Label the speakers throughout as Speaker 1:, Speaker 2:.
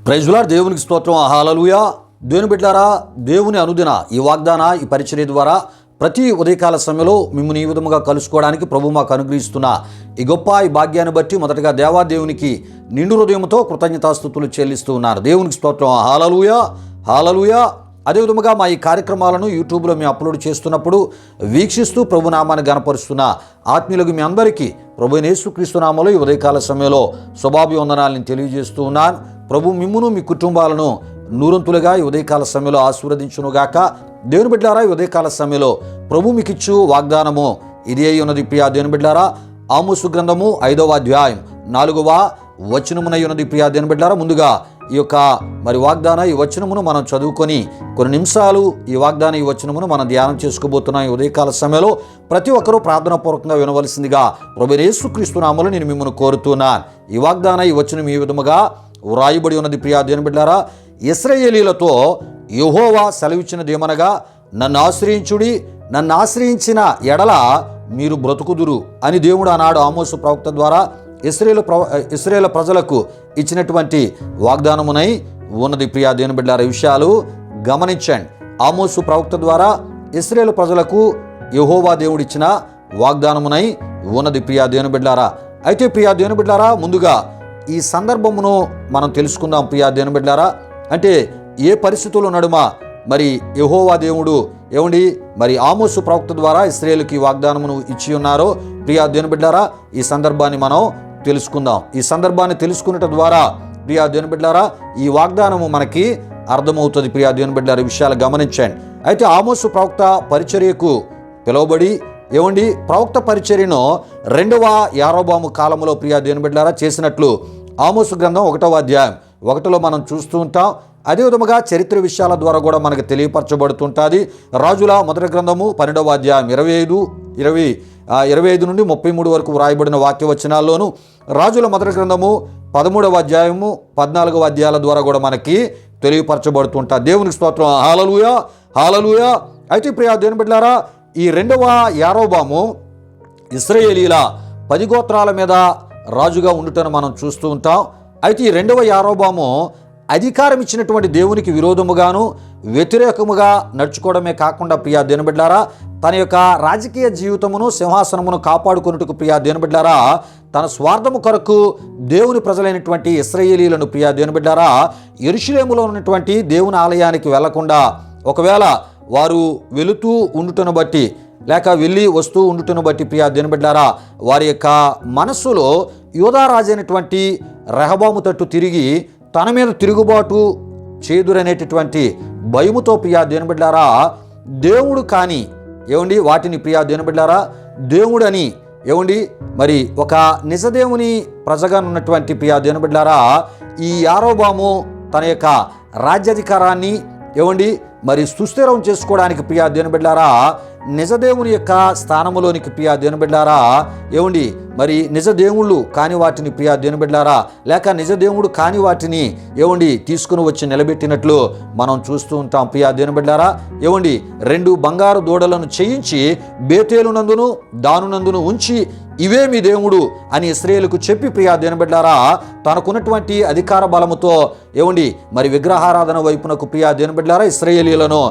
Speaker 1: Praise the lord. దేవునికి స్తోత్రం. హల్లెలూయా. దేవుని బిడ్డలారా, దేవుని అనుదిన ఈ వాగ్దాన ఈ పరిచర్య ద్వారా ప్రతి ఉదయకాల సమయంలో మిమ్మల్ని ఈ విధముగా కలుసుకోవడానికి ప్రభు మాకు అనుగ్రహిస్తున్న ఈ గొప్ప ఈ భాగ్యాన్ని బట్టి మొదటగా దేవాదేవునికి నిండు హృదయంతో కృతజ్ఞతాస్తుతులు చెల్లిస్తూ ఉన్నారు. దేవునికి స్తోత్రం. హల్లెలూయా, హల్లెలూయా. అదేవిధముగా మా ఈ కార్యక్రమాలను యూట్యూబ్లో మేము అప్లోడ్ చేస్తున్నప్పుడు వీక్షిస్తూ ప్రభు నామాన్ని గణపరుస్తున్న ఆత్మీయులకు మీ అందరికీ ప్రభు యేసుక్రీస్తు నామములో ఈ ఉదయకాల సమయంలో శుభాభివందనాలను తెలియజేస్తూ ఉన్నాను. ప్రభు మిమ్మును మీ కుటుంబాలను నూరంతులుగా ఈ ఉదయకాల సమయంలో ఆశీర్వదించునుగాక. దేవుని బిడ్డలారా, ఈ ఉదయకాల సమయంలో ప్రభు మీకు ఇచ్చు వాగ్దానము ఇది అయి ఉన్నది. ప్రియా దేవుని బిడ్డలారా, ఆమోసు గ్రంథము 5వ అధ్యాయం 4వ వచనమునై ఉన్నది. ప్రియా దేవుని బిడ్డలారా, ముందుగా ఈ యొక్క వాగ్దాన ఈ వచనమును మనం చదువుకొని కొన్ని నిమిషాలు ఈ వాగ్దాన ఈ వచనమును మనం ధ్యానం చేసుకోబోతున్నాం. ఈ ఉదయకాల సమయంలో ప్రతి ఒక్కరూ ప్రార్థనాపూర్వకంగా వినవలసిందిగా ప్రభు యేసుక్రీస్తు నామములో నేను మిమ్మల్ని కోరుతున్నాను. ఈ వాగ్దాన ఈ వచనం ఈ విధముగా వ్రాయబడి ఉన్నది. ప్రియా దేవుని బిడ్డలారా, ఇశ్రాయేలీయులతో యెహోవా సెలవిచ్చినదేమనగా, నన్ను ఆశ్రయించుడి, నన్ను ఆశ్రయించిన ఎడల మీరు బ్రతుకుదురు అని దేవుడు ఆనాడు ఆమోసు ప్రవక్త ద్వారా ఇశ్రాయేలు ప్రజలకు ఇచ్చినటువంటి వాగ్దానమునై ఉన్నది. ప్రియా దేవుని బిడ్డలారా, ఈ విషయాలు గమనించండి. ఆమోసు ప్రవక్త ద్వారా ఇశ్రాయేలు ప్రజలకు యెహోవా దేవుడిచ్చిన వాగ్దానమునై ఉన్నది. ప్రియా దేవుని బిడ్డలారా, అయితే ప్రియా దేవుని బిడ్డలారా, ముందుగా ఈ సందర్భమును మనం తెలుసుకుందాం. ప్రియా దేవుని బిడ్డలారా, అంటే ఏ పరిస్థితుల నడుమ యెహోవా దేవుడు ఆమోసు ప్రవక్త ద్వారా ఇశ్రాయేలుకి వాగ్దానమును ఇచ్చి ఉన్నారో ప్రియా దేవుని బిడ్డలారా, ఈ సందర్భాన్ని మనం తెలుసుకుందాం. ఈ సందర్భాన్ని తెలుసుకున్నట ద్వారా ప్రియా దేవుని బిడ్డలారా, ఈ వాగ్దానము మనకి అర్థమవుతుంది. ప్రియా దేవుని బిడ్డలారా, ఈ విషయాలు గమనించండి. అయితే ఆమోసు ప్రవక్త పరిచర్యకు పిలువబడి ప్రవక్త పరిచర్యను 2వ యారోబాము కాలంలో ప్రియా దేవుని బిడ్డలారా చేసినట్లు ఆమోసు గ్రంథం 1వ అధ్యాయం 1లో మనం చూస్తూ ఉంటాం. అదేవిధముగా చరిత్ర విషయాల ద్వారా కూడా మనకు తెలియపరచబడుతుంటుంది. రాజుల మొదటి గ్రంథము 12వ అధ్యాయం 25 నుండి 33 వరకు వ్రాయబడిన వాక్యవచనాల్లోనూ, రాజుల మొదటి గ్రంథము 13వ అధ్యాయము 14వ అధ్యాయాల ద్వారా కూడా మనకి తెలియపరచబడుతుంటుంది. దేవునికి స్తోత్రం. హల్లెలూయా, హల్లెలూయా. అయితే ప్రియా దేవుని బిడ్డలారా, ఈ 2వ యారోబాము ఇశ్రాయేలీల 10 గోత్రాల మీద రాజుగా ఉండుటను మనం చూస్తూ ఉంటాం. అయితే ఈ 2వ యారోబాము అధికారం ఇచ్చినటువంటి దేవునికి విరోధముగాను వ్యతిరేకముగా నడుచుకోవడమే కాకుండా ప్రియా దేవుని బిడ్డలారా, తన యొక్క రాజకీయ జీవితమును సింహాసనమును కాపాడుకొనుటకు ప్రియా దేవుని బిడ్డలారా, తన స్వార్థము కొరకు దేవుని ప్రజలైనటువంటి ఇశ్రాయేలీలను ప్రియా దేవుని బిడ్డలారా యెరూషలేములో ఉన్నటువంటి దేవుని ఆలయానికి వెళ్లకుండా, ఒకవేళ వారు వెళుతూ ఉండుటను బట్టి లేక వెళ్ళి వస్తూ ఉండుటను బట్టి ప్రియా దేవుని బిడ్డలారా, వారి యొక్క మనస్సులో యూదారాజు అయినటువంటి రెహబాము తట్టు తిరిగి తన మీద తిరుగుబాటు చేదురనేటటువంటి భయముతో ప్రియా దేవుని బిడ్డలారా, దేవుడు కానీ వాటిని ప్రియా దేవుని బిడ్డలారా దేవుడని ఒక నిజదేవుని ప్రజగా ఉన్నటువంటి ప్రియా దేవుని బిడ్డలారా, ఈ యారోబాము తన యొక్క రాజ్యాధికారాన్ని సుస్థిరం చేసుకోవడానికి ప్రియా దేవుని బిడ్డలారా నిజదేవుని యొక్క స్థానములోనికి ప్రియా దేవుని బిడ్డలారా నిజదేవుళ్ళు కాని వాటిని ప్రియా దేవుని బిడ్డలారా లేక నిజదేవుడు కాని వాటిని తీసుకుని వచ్చి నిలబెట్టినట్లు మనం చూస్తూ ఉంటాం. ప్రియా దేవుని బిడ్డలారా 2 బంగారు దూడలను చేయించి బేతేలునందును దానునందును ఉంచి ఇవే మీ దేవుడు అని ఇశ్రాయేలుకు చెప్పి ప్రియా దేవుని బిడ్డలారా తనకున్నటువంటి అధికార బలముతో విగ్రహారాధన వైపునకు ప్రియా దేవుని బిడ్డలారా ఇశ్రాయేలీలను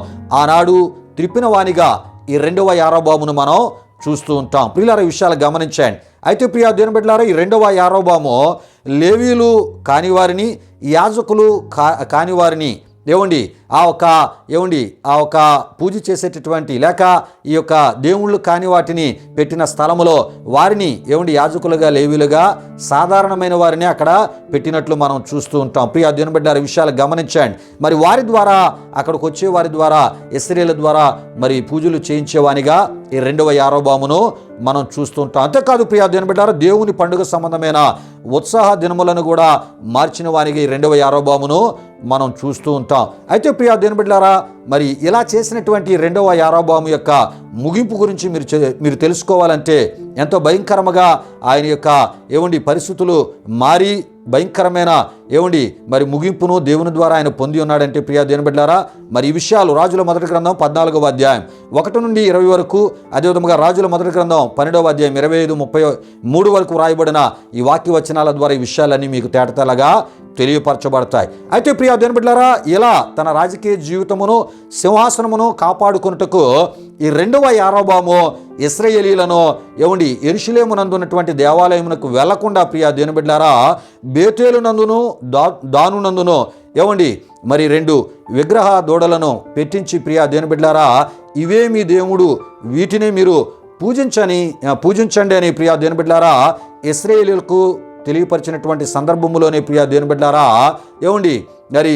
Speaker 1: ఆనాడు త్రిప్పిన వానిగా ఈ 2వ యారోబామును మనం చూస్తూ ఉంటాం. ప్రియులారా, ఈ విషయాలు గమనించండి. అయితే ప్రియా దేవుని బిడ్డలారా, ఈ 2వ యారోబాము లేవీలు కానివారిని, యాజకులు కానివారిని ఆ ఒక పూజ చేసేటటువంటి లేక ఈ యొక్క దేవుళ్ళు కాని వాటిని పెట్టిన స్థలములో వారిని యాజకులుగా లేవీలుగా సాధారణమైన వారిని అక్కడ పెట్టినట్లు మనం చూస్తూ ఉంటాం. ప్రియా దేవుని బిడ్డలారా, విషయాలు గమనించండి. వారి ద్వారా అక్కడికి వచ్చే వారి ద్వారా ఇశ్రాయేలు ద్వారా పూజలు చేయించేవానిగా ఈ 2వ యారోబామును మనం చూస్తూ ఉంటాం. అంతేకాదు ప్రియా దేవుని బిడ్డలారా, దేవుని పండుగ సంబంధమైన ఉత్సాహ దినములను కూడా మార్చిన వానికి ఈ 2వ యారోబామును మనం చూస్తూ ఉంటాం. అయితే ప్రియా దేవుని బిడ్డలారా ఇలా చేసినటువంటి 2వ యారోబాము యొక్క ముగింపు గురించి మీరు తెలుసుకోవాలంటే ఎంతో భయంకరముగా ఆయన యొక్క పరిస్థితులు మారి భయంకరమైన మరి ముగింపును దేవుని ద్వారా ఆయన పొంది ఉన్నాడంటే ప్రియా దేవుని బిడ్డలారా, మరి ఈ విషయాలు రాజుల మొదటి గ్రంథం 14వ అధ్యాయం 1 నుండి 20 వరకు, అదేవిధంగా రాజుల మొదటి గ్రంథం 12వ అధ్యాయం 25-33 వరకు రాయబడిన ఈ వాక్య వచనాల ద్వారా ఈ విషయాలన్నీ మీకు తేటతెల్లగా తెలియపరచబడతాయి. అయితే ప్రియా దేవుని బిడ్డలారా, ఇలా తన రాజకీయ జీవితమును సింహాసనమును కాపాడుకొనుటకు ఈ 2వ యారోబాము ఇశ్రాయేలీలను యెరూషలేము నందున్నటువంటి దేవాలయమునకు వెళ్లకుండా ప్రియా దేవుని బిడ్డలారా బేతేలు నందును దాను నందును మరి 2 విగ్రహ దూడలను పెట్టించి ప్రియా దేవుని బిడ్డలారా ఇవే మీ దేవుడు, వీటిని మీరు పూజించండి అని ప్రియా దేవుని బిడ్డలారా ఇశ్రాయేలీయులకు తెలియపరిచినటువంటి సందర్భములోనే ప్రియా దేవుని బిడ్డలారా మరి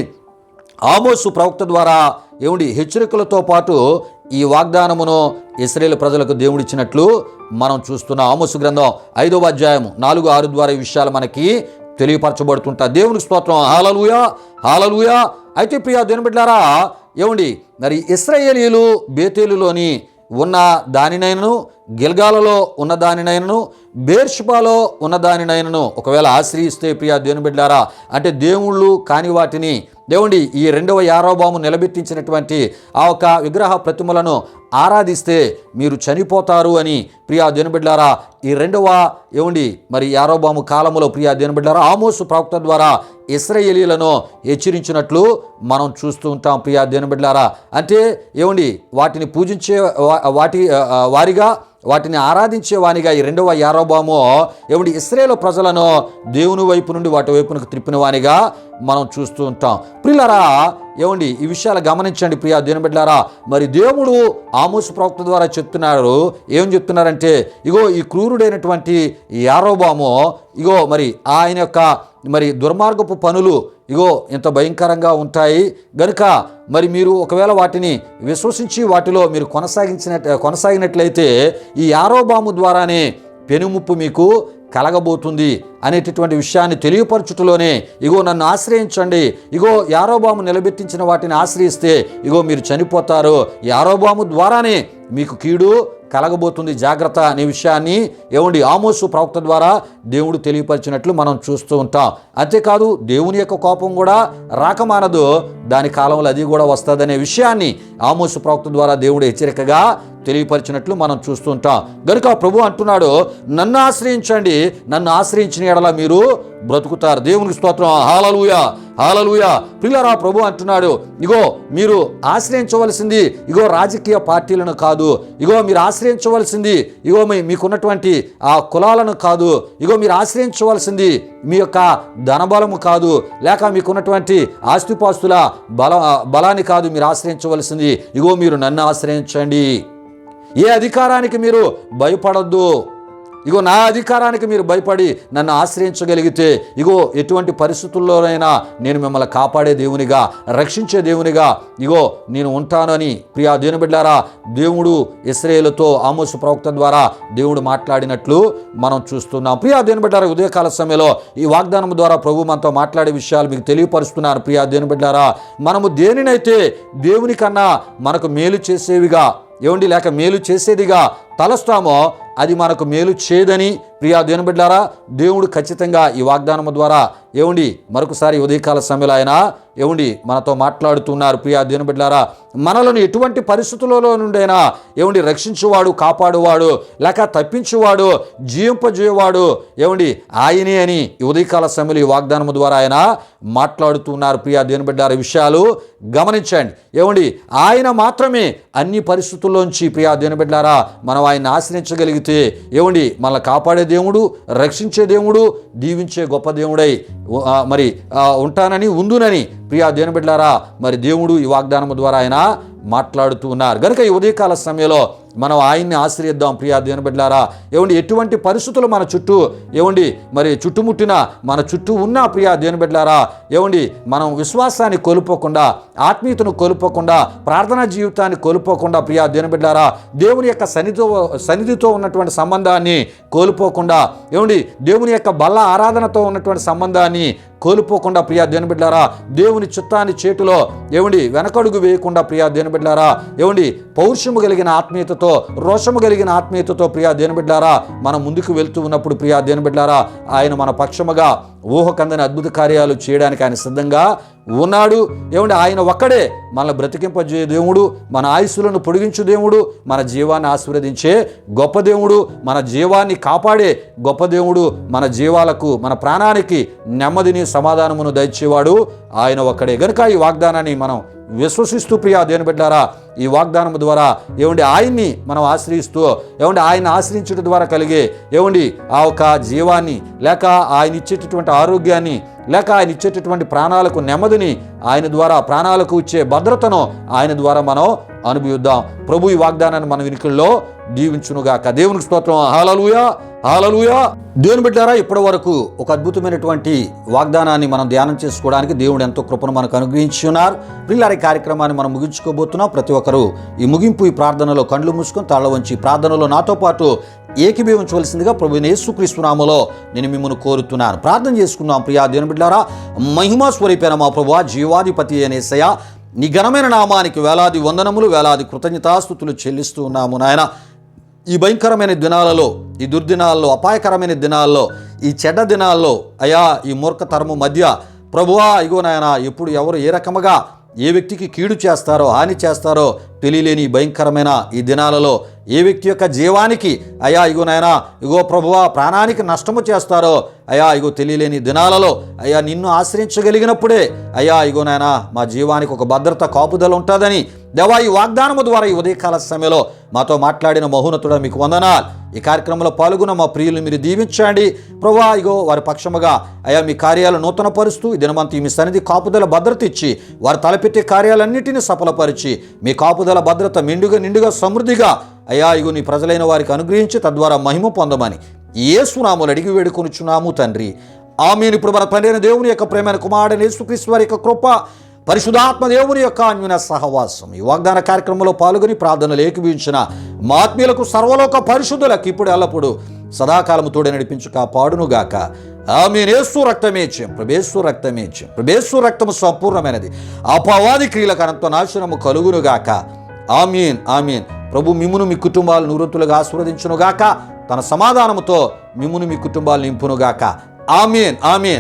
Speaker 1: ఆమోసు ప్రవక్త ద్వారా హెచ్చరికలతో పాటు ఈ వాగ్దానమును ఇశ్రాయేలు ప్రజలకు దేవుడిచ్చినట్లు మనం చూస్తున్నాం. ఆమోసు గ్రంథం 5వ అధ్యాయం 4-6 ద్వారా ఈ విషయాలు మనకి తెలియపరచబడుతుంటాయి. దేవునికి స్తోత్రం. హల్లెలూయా, హల్లెలూయా. అయితే ప్రియా దేవుని బిడ్డలారా మరి ఇశ్రాయేలీయులు బేతేలులోని ఉన్న దానినైనను, గిల్గాలలో ఉన్న దానినైనను, బేర్షెబాలో ఉన్న దానినైనను ఒకవేళ ఆశ్రయిస్తే ప్రియా దేవుని బిడ్డలారా, అంటే దేవుళ్ళు కాని వాటిని ఈ 2వ యారోబాము నిలబెట్టించినటువంటి ఆ ఒక విగ్రహ ప్రతిమలను ఆరాధిస్తే మీరు చనిపోతారు అని ప్రియా దేవుని బిడ్డలారా ఈ 2వ మరి యారోబాము కాలములో ప్రియా దేవుని బిడ్డలారా ఆమోసు ప్రవక్త ద్వారా ఇశ్రాయేలీయులను హెచ్చరించినట్లు మనం చూస్తూ ఉంటాం. ప్రియా దేవుని బిడ్డలారా అంటే వాటిని పూజించే వారిగా, వాటిని ఆరాధించే వానిగా ఈ 2వ యారోబాము ఇశ్రాయేలు ప్రజలను దేవుని వైపు నుండి వాటి వైపునకు త్రిప్పిన వానిగా మనం చూస్తూ ఉంటాం. ప్రియులారా ఈ విషయాలు గమనించండి ప్రియా దేవుని బిడ్డలారా. మరి దేవుడు ఆమోసు ప్రవక్త ద్వారా చెప్తున్నారు. ఏం చెప్తున్నారంటే ఈ క్రూరుడైనటువంటి యారోబాము మరి ఆయన యొక్క మరి దుర్మార్గపు పనులు ఇంత భయంకరంగా ఉంటాయి గనుక మరి మీరు ఒకవేళ వాటిని విశ్వసించి వాటిలో మీరు కొనసాగినట్లయితే ఈ యారోబాము ద్వారానే పెనుముప్పు మీకు కలగబోతుంది అనేటటువంటి విషయాన్ని తెలియపరచుటలోనే నన్ను ఆశ్రయించండి, యారోబాము నిలబెట్టించిన వాటిని ఆశ్రయిస్తే మీరు చనిపోతారు, యారోబాము ద్వారానే మీకు కీడు కలగబోతుంది, జాగ్రత్త అనే విషయాన్ని ఆమోసు ప్రవక్త ద్వారా దేవుడు తెలియపరిచినట్లు మనం చూస్తూ ఉంటాం. అంతేకాదు దేవుని యొక్క కోపం కూడా రాకమానదు, దాని కాలంలో అది కూడా వస్తుందనే విషయాన్ని ఆమోసు ప్రవక్త ద్వారా దేవుడు హెచ్చరికగా తెలియపరిచినట్లు మనం చూస్తూ ఉంటాం. గనుక ప్రభు అంటున్నాడు, నన్ను ఆశ్రయించండి, నన్ను ఆశ్రయించిన యెడల మీరు బ్రతుకుతారు. దేవునికి స్తోత్రం. హల్లెలూయా, హల్లెలూయా. ప్రియులారా ప్రభు అంటున్నాడు, మీరు ఆశ్రయించవలసింది రాజకీయ పార్టీలను కాదు, మీరు ఆశ్రయించవలసింది మీకున్నటువంటి ఆ కులాలను కాదు, మీరు ఆశ్రయించవలసింది మీ యొక్క ధనబలము కాదు, లేక మీకున్నటువంటి ఆస్తిపాస్తుల బలాన్ని కాదు మీరు ఆశ్రయించవలసింది. మీరు నన్ను ఆశ్రయించండి. ఏ అధికారానికి మీరు భయపడొద్దు. నా అధికారానికి మీరు భయపడి నన్ను ఆశ్రయించగలిగితే ఎటువంటి పరిస్థితుల్లోనైనా నేను మిమ్మల్ని కాపాడే దేవునిగా, రక్షించే దేవునిగా నేను ఉంటాను అని ప్రియా దేవుని బిడ్డలారా దేవుడు ఇశ్రాయేలుతో ఆమోసు ప్రవక్త ద్వారా దేవుడు మాట్లాడినట్లు మనం చూస్తున్నాం. ప్రియా దేవుని బిడ్డలారా ఉదయకాల సమయంలో ఈ వాగ్దానం ద్వారా ప్రభు మనతో మాట్లాడే విషయాలు మీకు తెలియపరుస్తున్నారు. ప్రియా దేవుని బిడ్డలారా మనము దేనినైతే దేవుని కన్నా మనకు మేలు చేసేవిగా లేక మేలు చేసేదిగా తలస్తామో అది మనకు మేలు చేయదని ప్రియా దేవుని బిడ్డలారా దేవుడు ఖచ్చితంగా ఈ వాగ్దానము ద్వారా మరొకసారి ఉదయకాల సమయంలో ఆయన మనతో మాట్లాడుతున్నారు. ప్రియా దేవుని బిడ్డలారా మనలను ఎటువంటి పరిస్థితులలో నుండైనా రక్షించువాడు, కాపాడువాడు, లేక తప్పించువాడు, జీవింపజేయవాడు ఆయనే అని ఉదయకాల సమయంలో ఈ వాగ్దానము ద్వారా ఆయన మాట్లాడుతున్నారు. ప్రియా దేవుని బిడ్డలారా విషయాలు గమనించండి. ఆయన మాత్రమే అన్ని పరిస్థితుల్లోంచి ప్రియా దేవుని బిడ్డలారా మనం ఆయన ఆశ్రయించగలిగితే మనల్ని కాపాడే దేవుడు, రక్షించే దేవుడు, దీవించే గొప్ప దేవుడై మరి ఉంటానని ఉందునని ప్రియా దేవుని బిడ్డలారా మరి దేవుడు ఈ వాగ్దానము ద్వారా ఆయన మాట్లాడుతూ ఉన్నారు. కనుక ఈ ఉదయకాల సమయంలో మనం ఆయన్ని ఆశ్రయిద్దాం. ప్రియా దేవుని బిడ్డలారా ఎటువంటి పరిస్థితులు మన చుట్టూ మరి చుట్టుముట్టిన మన చుట్టూ ఉన్న ప్రియా దేవుని బిడ్డలారా మనం విశ్వాసాన్ని కోల్పోకుండా, ఆత్మీయతను కోల్పోకుండా, ప్రార్థనా జీవితాన్ని కోల్పోకుండా ప్రియా దేవుని బిడ్డలారా దేవుని యొక్క సన్నిధితో ఉన్నటువంటి సంబంధాన్ని కోల్పోకుండా దేవుని యొక్క బల్ల ఆరాధనతో ఉన్నటువంటి సంబంధాన్ని కోల్పోకుండా ప్రియా దేవుని బిడ్డలారా దేవుని చిత్తాన్ని చేతిలో వెనకడుగు వేయకుండా ప్రియా దేవుని బిడ్డలారా పౌరుషము కలిగిన ఆత్మీయతతో, రోషము కలిగిన ఆత్మీయతతో ప్రియా దేవుని బిడ్డలారా మనం ముందుకు వెళ్తూ ఉన్నప్పుడు ప్రియా దేవుని బిడ్డలారా ఆయన మన పక్షముగా ఊహకందని అద్భుత కార్యాలు చేయడానికి ఆయన సిద్ధంగా ఉన్నాడు. ఏమంటే ఆయన ఒక్కడే మనల్ని బ్రతికింపజే దేవుడు, మన ఆయుస్సులను పొడిగించు దేవుడు, మన జీవాన్ని ఆశీర్వదించే గొప్ప దేవుడు, మన జీవాన్ని కాపాడే గొప్ప దేవుడు, మన జీవాలకు మన ప్రాణానికి నెమ్మదిని సమాధానమును దయచేవాడు ఆయన ఒక్కడే. గనుక ఈ వాగ్దానాన్ని మనం విశ్వసిస్తూ ప్రియా దేవుని బిడ్డలారా, ఈ వాగ్దానం ద్వారా ఏమండి ఆయన్ని మనం ఆశ్రయిస్తూ ఏమండి ఆయన ఆశ్రయించడం ద్వారా కలిగే ఏమండి ఆ ఒక జీవాన్ని, లేక ఆయన ఇచ్చేటటువంటి ఆరోగ్యాన్ని, లేక ఆయన ఇచ్చేటటువంటి ప్రాణాలకు నెమ్మదిని, ఆయన ద్వారా ప్రాణాలకు ఇచ్చే భద్రతను ఆయన ద్వారా మనం అనుభవిద్దాం. ప్రభు ఈ వాగ్దానాన్ని మన వినికిల్లో దీవించునుగాక. దేవునికి స్తోత్రం. హల్లెలూయా, హల్లెలూయా. దేవుని బిడ్డలారా, ఇప్పటి వరకు ఒక అద్భుతమైనటువంటి వాగ్దానాన్ని మనం ధ్యానం చేసుకోవడానికి దేవుడు ఎంతో కృపను మనకు అనుగ్రహించి ఉన్నారు. ప్రియులారా, ఈ కార్యక్రమాన్ని మనం ముగించుకోబోతున్నాం. ప్రతి ఒక్కరూ ఈ ముగింపు ఈ ప్రార్థనలో కండ్లు మూసుకొని తాళ్ళ వంచి ప్రార్థనలో నాతో పాటు ఏకీభవించవలసిందిగా ప్రభువైన యేసుక్రీస్తు నామములో నేను మిమ్మల్ని కోరుతున్నాను. ప్రార్థన చేసుకున్నాం. ప్రియా దేవుని బిడ్డలారా, మహిమా స్వరూపైన మా ప్రభువా, జీవాధిపతి అయిన యేసయ్యా, నీ ఘనమైన నామానికి వేలాది వందనములు, వేలాది కృతజ్ఞతాస్తుతులు చెల్లిస్తూ ఉన్నాము నాయన. ఈ భయంకరమైన దినాలలో, ఈ దుర్దినాల్లో, అపాయకరమైన దినాల్లో, ఈ చెడ్డ దినాల్లో అయా, ఈ మూర్ఖతరము మధ్య ప్రభువా ఇగో నాయన, ఎప్పుడు ఎవరు ఏ రకముగా ఏ వ్యక్తికి కీడు చేస్తారో, హాని చేస్తారో తెలియలేని ఈ భయంకరమైన ఈ దినాలలో ఏ వ్యక్తి యొక్క జీవానికి అయా ఇగో నాయన ఇగో ప్రభువా ప్రాణానికి నష్టము చేస్తారో అయా ఇగో తెలియలేని దినాలలో అయా నిన్ను ఆశ్రయించగలిగినప్పుడే అయా ఇగో నాయన మా జీవానికి ఒక భద్రత, కాపుదల ఉంటుందని దేవా ఈ వాగ్దానము ద్వారా ఈ ఉదయకాల సమయంలో మాతో మాట్లాడిన మహోన్నతుడా మీకు వందనాలు. ఈ కార్యక్రమంలో పాల్గొన్న మా ప్రియులను మీరు దీవించండి ప్రభువా. ఇగో వారి పక్షముగా అయా మీ కార్యాలు నూతనపరుస్తూ ఈ దినమంతా మీ సన్నిధి కాపుదల భద్రత ఇచ్చి వారు తలపెట్టే కార్యాలన్నిటినీ సఫలపరిచి మీ కాపుదల భద్రత నిండుగా సమృద్ధిగా అయా ఇగో నీ ప్రజలైన వారికి అనుగ్రహించి తద్వారా మహిమ పొందమని యేసు నామములో అడిగి వేడుకొనుచున్నాము తండ్రి. ఆమేన్. ఇప్పుడు మన తండ్రి అయిన దేవుని యొక్క ప్రేమైన కుమారుడైన యేసుక్రీస్తు వారి యొక్క కృప, పరిశుద్ధాత్మ దేవుని యొక్క అన్యోన్య సహవాసం ఈ వాగ్దాన కార్యక్రమంలో పాల్గొని ప్రార్థనలు ఏకీభవించిన మా ఆత్మీయులకు, సర్వలోక పరిశుద్ధులకు ఇప్పుడు ఎల్లప్పుడు సదాకాలము తోడే నడిపించు కాపాడునుగాక. ఆమేన్. యేసు రక్తమే జయం, ప్రభేసు రక్తమే జయం, ప్రభేసు రక్తము సంపూర్ణమైనది. అపవాది క్రియలకు అనంత నాశనము కలుగునుగాక. ఆమేన్, ఆమేన్. ప్రభు మిమ్మును మీ కుటుంబాలు నూరంతులుగా ఆశీర్వదించునుగాక. తన సమాధానముతో మిమ్మును మీ కుటుంబాలు నింపునుగాక. ఆమేన్, ఆమేన్.